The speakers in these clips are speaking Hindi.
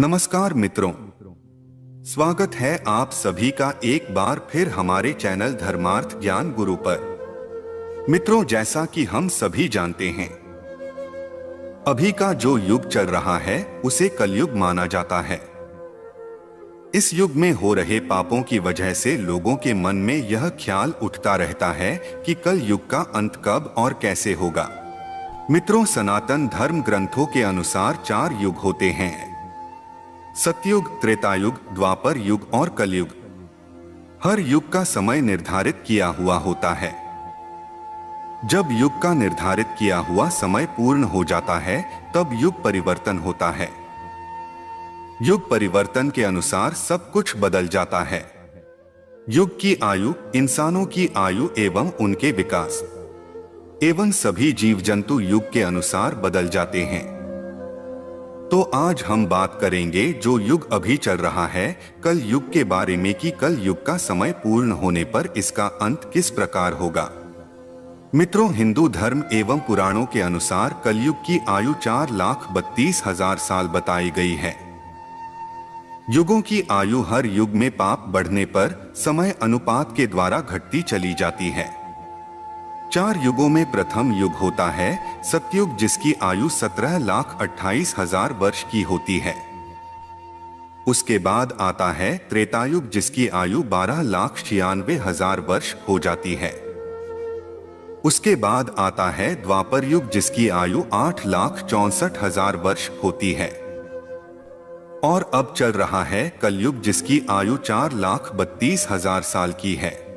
नमस्कार मित्रों, स्वागत है आप सभी का एक बार फिर हमारे चैनल धर्मार्थ ज्ञान गुरु पर। मित्रों, जैसा कि हम सभी जानते हैं, अभी का जो युग चल रहा है उसे कलयुग माना जाता है। इस युग में हो रहे पापों की वजह से लोगों के मन में यह ख्याल उठता रहता है कि कल युग का अंत कब और कैसे होगा। मित्रों, सनातन धर्म ग्रंथों के अनुसार 4 युग होते हैं: सतयुग, त्रेतायुग, द्वापर युग और कलयुग। हर युग का समय निर्धारित किया हुआ होता है। जब युग का निर्धारित किया हुआ समय पूर्ण हो जाता है तब युग परिवर्तन होता है। युग परिवर्तन के अनुसार सब कुछ बदल जाता है। युग की आयु, इंसानों की आयु एवं उनके विकास एवं सभी जीव जंतु युग के अनुसार बदल जाते हैं। तो आज हम बात करेंगे जो युग अभी चल रहा है, कल युग के बारे में कि कल युग का समय पूर्ण होने पर इसका अंत किस प्रकार होगा। मित्रों, हिंदू धर्म एवं पुराणों के अनुसार कलयुग की आयु 4,32,000 साल बताई गई है। युगों की आयु हर युग में पाप बढ़ने पर समय अनुपात के द्वारा घटती चली जाती है। 4 युगों में प्रथम युग होता है सतयुग, जिसकी आयु 17,28,000 वर्ष की होती है। उसके बाद आता है त्रेतायुग, जिसकी आयु 12,96,000 वर्ष हो जाती है। उसके बाद आता है द्वापर युग, जिसकी आयु 8,64,000 वर्ष होती है। और अब चल रहा है कलयुग, जिसकी आयु 4,32,000 साल की है।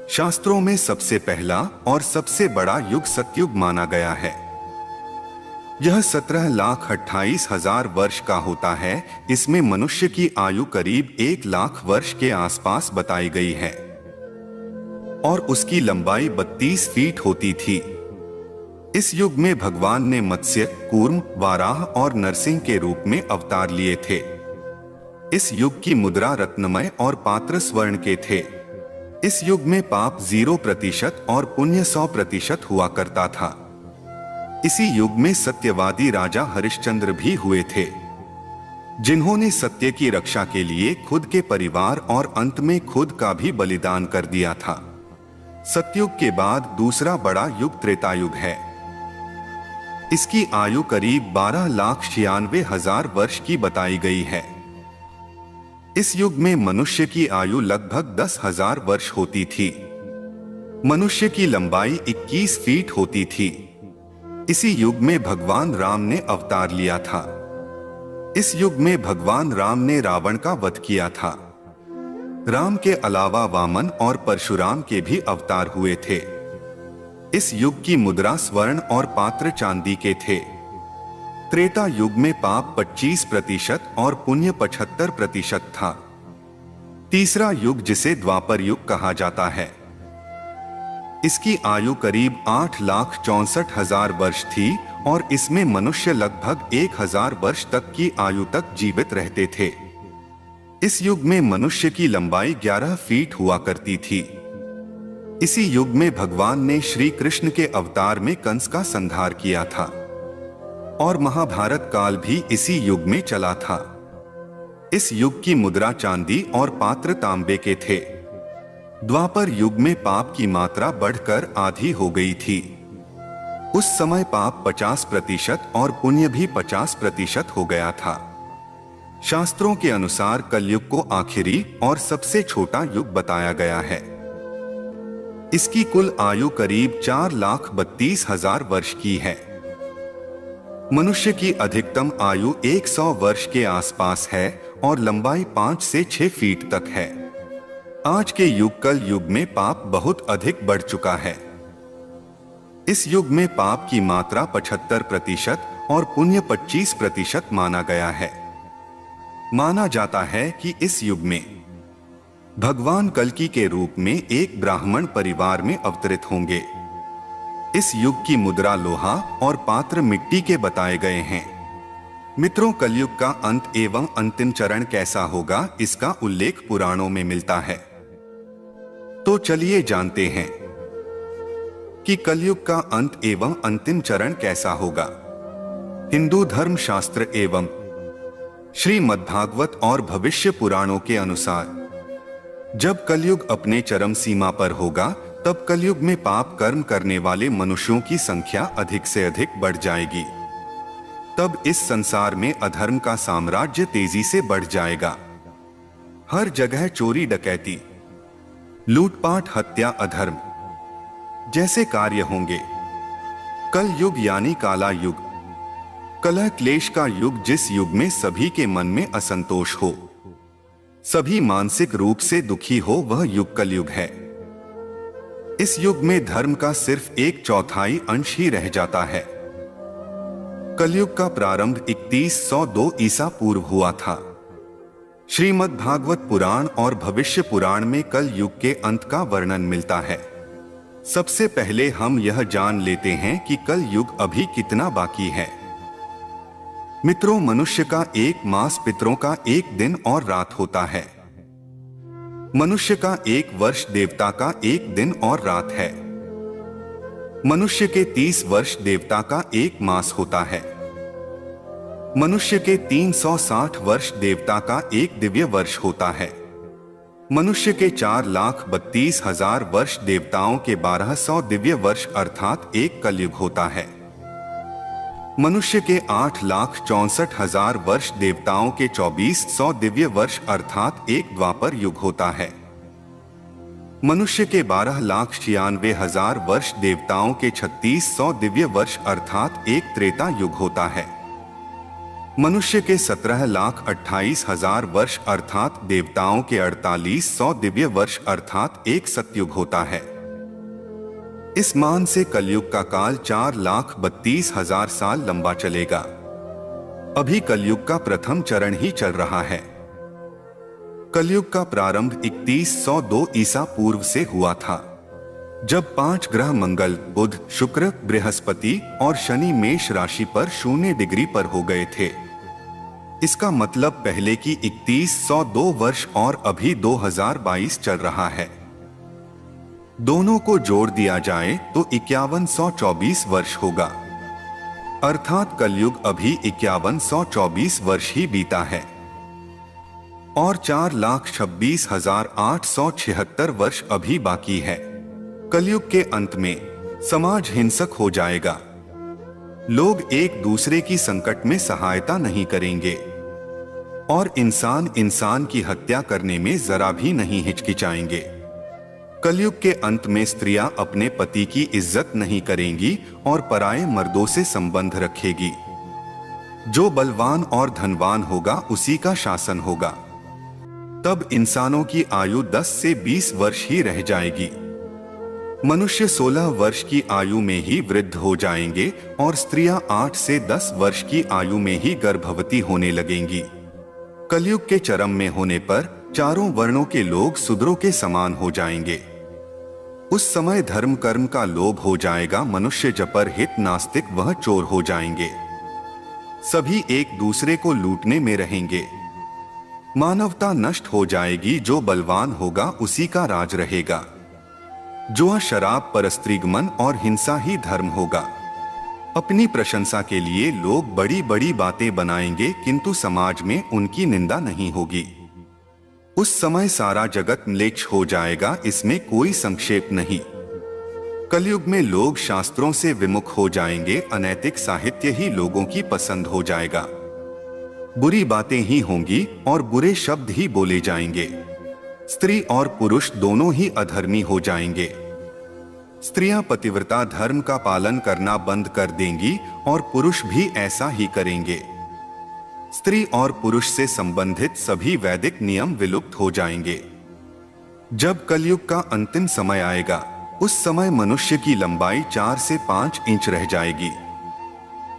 शास्त्रों में सबसे पहला और सबसे बड़ा युग सतयुग माना गया है। यह 17,28,000 वर्ष का होता है। इसमें मनुष्य की आयु करीब 1,00,000 वर्ष के आसपास बताई गई है और उसकी लंबाई 32 फीट होती थी। इस युग में भगवान ने मत्स्य, कूर्म, वाराह और नरसिंह के रूप में अवतार लिए थे। इस युग की मुद्रा रत्नमय और पात्र स्वर्ण के थे। इस युग में पाप 0% और पुण्य 100% हुआ करता था। इसी युग में सत्यवादी राजा हरिश्चंद्र भी हुए थे, जिन्होंने सत्य की रक्षा के लिए खुद के परिवार और अंत में खुद का भी बलिदान कर दिया था। सतयुग के बाद दूसरा बड़ा युग त्रेतायुग है। इसकी आयु करीब 12,96,000 वर्ष की बताई गई है। इस युग में मनुष्य की आयु लगभग 10,000 वर्ष होती थी। मनुष्य की लंबाई 21 फीट होती थी। इसी युग में भगवान राम ने अवतार लिया था। इस युग में भगवान राम ने रावण का वध किया था। राम के अलावा वामन और परशुराम के भी अवतार हुए थे। इस युग की मुद्रा स्वर्ण और पात्र चांदी के थे। त्रेता युग में पाप 25% और पुण्य 75% था। तीसरा युग, जिसे द्वापर युग कहा जाता है, इसकी आयु करीब 8,64,000 वर्ष थी और इसमें मनुष्य लगभग 1,000 वर्ष तक की आयु तक जीवित रहते थे। इस युग में मनुष्य की लंबाई 11 फीट हुआ करती थी। इसी युग में भगवान ने श्री कृष्ण के अवतार में कंस का संहार किया था और महाभारत काल भी इसी युग में चला था। इस युग की मुद्रा चांदी और पात्र तांबे के थे। द्वापर युग में पाप की मात्रा बढ़कर आधी हो गई थी। उस समय पाप 50% और पुण्य भी 50% हो गया था। शास्त्रों के अनुसार कलयुग को आखिरी और सबसे छोटा युग बताया गया है। इसकी कुल आयु करीब 4,32,000 वर्ष की है। मनुष्य की अधिकतम आयु 100 वर्ष के आसपास है और लंबाई 5 से 6 फीट तक है। आज के युग कल युग में पाप बहुत अधिक बढ़ चुका है। इस युग में पाप की मात्रा 75% और पुण्य 25% माना गया है। माना जाता है कि इस युग में भगवान कल्कि के रूप में एक ब्राह्मण परिवार में अवतरित होंगे। इस युग की मुद्रा लोहा और पात्र मिट्टी के बताए गए हैं। मित्रों, कलयुग का अंत एवं अंतिम चरण कैसा होगा, इसका उल्लेख पुराणों में मिलता है। तो चलिए जानते हैं कि कलयुग का अंत एवं अंतिम चरण कैसा होगा। हिंदू धर्म शास्त्र एवं श्रीमद्भागवत और भविष्य पुराणों के अनुसार जब कलयुग अपने चरम सीमा पर होगा, तब कलयुग में पाप कर्म करने वाले मनुष्यों की संख्या अधिक से अधिक बढ़ जाएगी। तब इस संसार में अधर्म का साम्राज्य तेजी से बढ़ जाएगा। हर जगह चोरी डकैती, लूटपाट, हत्या, अधर्म जैसे कार्य होंगे। कल युग यानी काला युग, कलह क्लेश का युग, जिस युग में सभी के मन में असंतोष हो, सभी मानसिक रूप से दुखी हो, वह युग कलयुग है। इस युग में धर्म का सिर्फ 1/4 अंश ही रह जाता है। कलयुग का प्रारंभ 3102 ईसा पूर्व हुआ था। श्रीमद् भागवत पुराण और भविष्य पुराण में कल युग के अंत का वर्णन मिलता है। सबसे पहले हम यह जान लेते हैं कि कल युग अभी कितना बाकी है। मित्रों, मनुष्य का एक मास पितरों का एक दिन और रात होता है। मनुष्य का एक वर्ष देवता का एक दिन और रात है। मनुष्य के 30 वर्ष देवता का एक मास होता है। मनुष्य के 360 वर्ष देवता का एक दिव्य वर्ष होता है। मनुष्य के 4,32,000 वर्ष देवताओं के 1200 दिव्य वर्ष अर्थात एक कलयुग होता है। मनुष्य के 8,64,000 वर्ष देवताओं के 2400 दिव्य वर्ष अर्थात एक द्वापर युग होता है। मनुष्य के 12,96,000 वर्ष देवताओं के 3600 दिव्य वर्ष अर्थात एक त्रेता युग होता है। मनुष्य के 17,28,000 वर्ष अर्थात देवताओं के 4800 दिव्य वर्ष अर्थात एक सतयुग होता है। इस मान से कलयुग का काल 4,32,000 साल लंबा चलेगा। अभी कलयुग का प्रथम चरण ही चल रहा है। कलयुग का प्रारंभ 3102 ईसा पूर्व से हुआ था, जब 5 ग्रह मंगल, बुध, शुक्र, बृहस्पति और शनि मेष राशि पर 0 डिग्री पर हो गए थे। इसका मतलब पहले की 3102 वर्ष और अभी 2022 चल रहा है। दोनों को जोड़ दिया जाए तो 5124 वर्ष होगा, अर्थात कलयुग अभी 5124 वर्ष ही बीता है और 4,26,876 वर्ष अभी बाकी है। कलयुग के अंत में समाज हिंसक हो जाएगा। लोग एक दूसरे की संकट में सहायता नहीं करेंगे और इंसान इंसान की हत्या करने में जरा भी नहीं हिचकिचाएंगे। कलयुग के अंत में स्त्रियां अपने पति की इज्जत नहीं करेंगी और पराये मर्दों से संबंध रखेगी। जो बलवान और धनवान होगा उसी का शासन होगा। तब इंसानों की आयु 10 से 20 वर्ष ही रह जाएगी। मनुष्य 16 वर्ष की आयु में ही वृद्ध हो जाएंगे और स्त्रियां 8 से 10 वर्ष की आयु में ही गर्भवती होने लगेंगी। कलयुग के चरम में होने पर चारों वर्णों के लोग शूद्रों के समान हो जाएंगे। उस समय धर्म कर्म का लोभ हो जाएगा। मनुष्य जपर हित नास्तिक वह चोर हो जाएंगे। सभी एक दूसरे को लूटने में रहेंगे। मानवता नष्ट हो जाएगी। जो बलवान होगा उसी का राज रहेगा। जुआ, शराब, परस्त्रीगमन और हिंसा ही धर्म होगा। अपनी प्रशंसा के लिए लोग बड़ी बड़ी बातें बनाएंगे, किंतु समाज में उनकी निंदा नहीं होगी। उस समय सारा जगत म्लेच्छ हो जाएगा, इसमें कोई संक्षेप नहीं। कलयुग में लोग शास्त्रों से विमुख हो जाएंगे। अनैतिक साहित्य ही लोगों की पसंद हो जाएगा। बुरी बातें ही होंगी और बुरे शब्द ही बोले जाएंगे। स्त्री और पुरुष दोनों ही अधर्मी हो जाएंगे। स्त्रियां पतिव्रता धर्म का पालन करना बंद कर देंगी और पुरुष भी ऐसा ही करेंगे। स्त्री और पुरुष से संबंधित सभी वैदिक नियम विलुप्त हो जाएंगे। जब कलयुग का अंतिम समय आएगा, उस समय मनुष्य की लंबाई 4 से 5 इंच रह जाएगी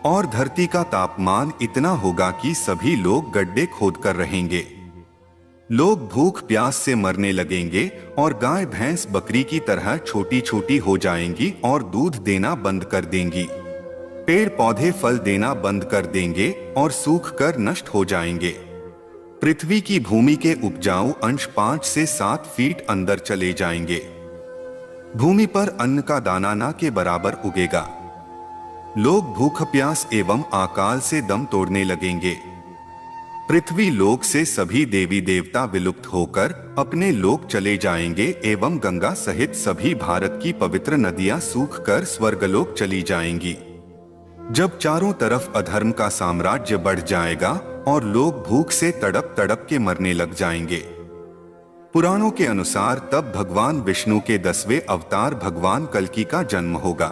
और धरती का तापमान इतना होगा कि सभी लोग गड्ढे खोदकर रहेंगे। लोग भूख प्यास से मरने लगेंगे और गाय भैंस बकरी की तरह छोटी छोटी हो जाएंगी और दूध देना बंद कर देंगी। पेड़ पौधे फल देना बंद कर देंगे और सूख कर नष्ट हो जाएंगे। पृथ्वी की भूमि के उपजाऊ अंश 5 से 7 फीट अंदर चले जाएंगे। भूमि पर अन्न का दाना ना के बराबर उगेगा। लोग भूख प्यास एवं अकाल से दम तोड़ने लगेंगे। पृथ्वी लोक से सभी देवी देवता विलुप्त होकर अपने लोक चले जाएंगे एवं गंगा सहित सभी भारत की पवित्र नदियां सूखकर स्वर्गलोक चली जाएंगी। जब चारों तरफ अधर्म का साम्राज्य बढ़ जाएगा और लोग भूख से तड़प तड़प के मरने लग जाएंगे। पुराणों के अनुसार तब भगवान विष्णु के 10वें अवतार भगवान कल्कि का जन्म होगा।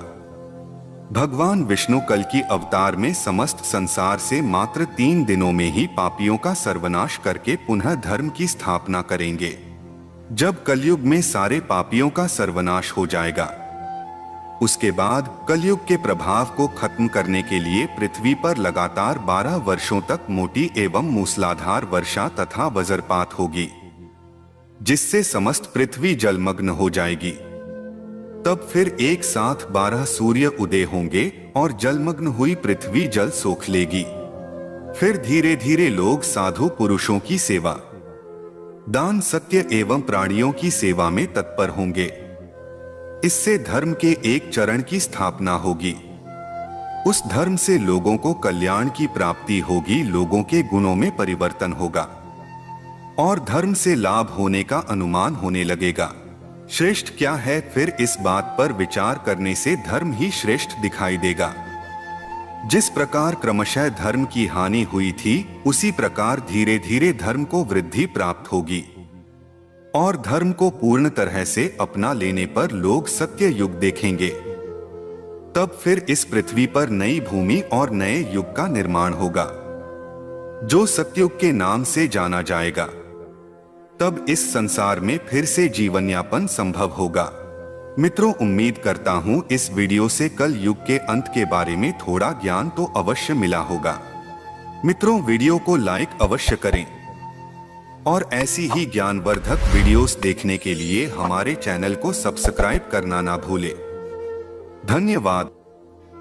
भगवान विष्णु कल्कि अवतार में समस्त संसार से मात्र 3 दिनों में ही पापियों का सर्वनाश करके पुनः धर्म की स्थापना करेंगे। जब कलयुग में सारे पापियों का सर्वनाश हो जाएगा, उसके बाद कलयुग के प्रभाव को खत्म करने के लिए पृथ्वी पर लगातार 12 वर्षों तक मोटी एवं मूसलाधार वर्षा तथा वज्रपात होगी, जिससे समस्त पृथ्वी जलमग्न हो जाएगी। तब फिर एक साथ 12 सूर्य उदय होंगे और जलमग्न हुई पृथ्वी जल सोख लेगी। फिर धीरे धीरे लोग साधु पुरुषों की सेवा, दान, सत्य एवं प्राणियों की सेवा में तत्पर होंगे। इससे धर्म के एक चरण की स्थापना होगी। उस धर्म से लोगों को कल्याण की प्राप्ति होगी, लोगों के गुणों में परिवर्तन होगा और धर्म से लाभ होने का अनुमान होने लगेगा। श्रेष्ठ क्या है, फिर इस बात पर विचार करने से धर्म ही श्रेष्ठ दिखाई देगा। जिस प्रकार क्रमशः धर्म की हानि हुई थी, उसी प्रकार धीरे धीरे धर्म को वृद्धि प्राप्त होगी और धर्म को पूर्ण तरह से अपना लेने पर लोग सत्य युग देखेंगे। तब फिर इस पृथ्वी पर नई भूमि और नए युग का निर्माण होगा, जो सत्युग के नाम से जाना जाएगा। तब इस संसार में फिर से जीवन यापन संभव होगा। मित्रों, उम्मीद करता हूं इस वीडियो से कल युग के अंत के बारे में थोड़ा ज्ञान तो अवश्य मिला होगा। मित्रों, वीडियो को लाइक अवश्य करें और ऐसी ही ज्ञानवर्धक वीडियोस देखने के लिए हमारे चैनल को सब्सक्राइब करना ना भूलें। धन्यवाद।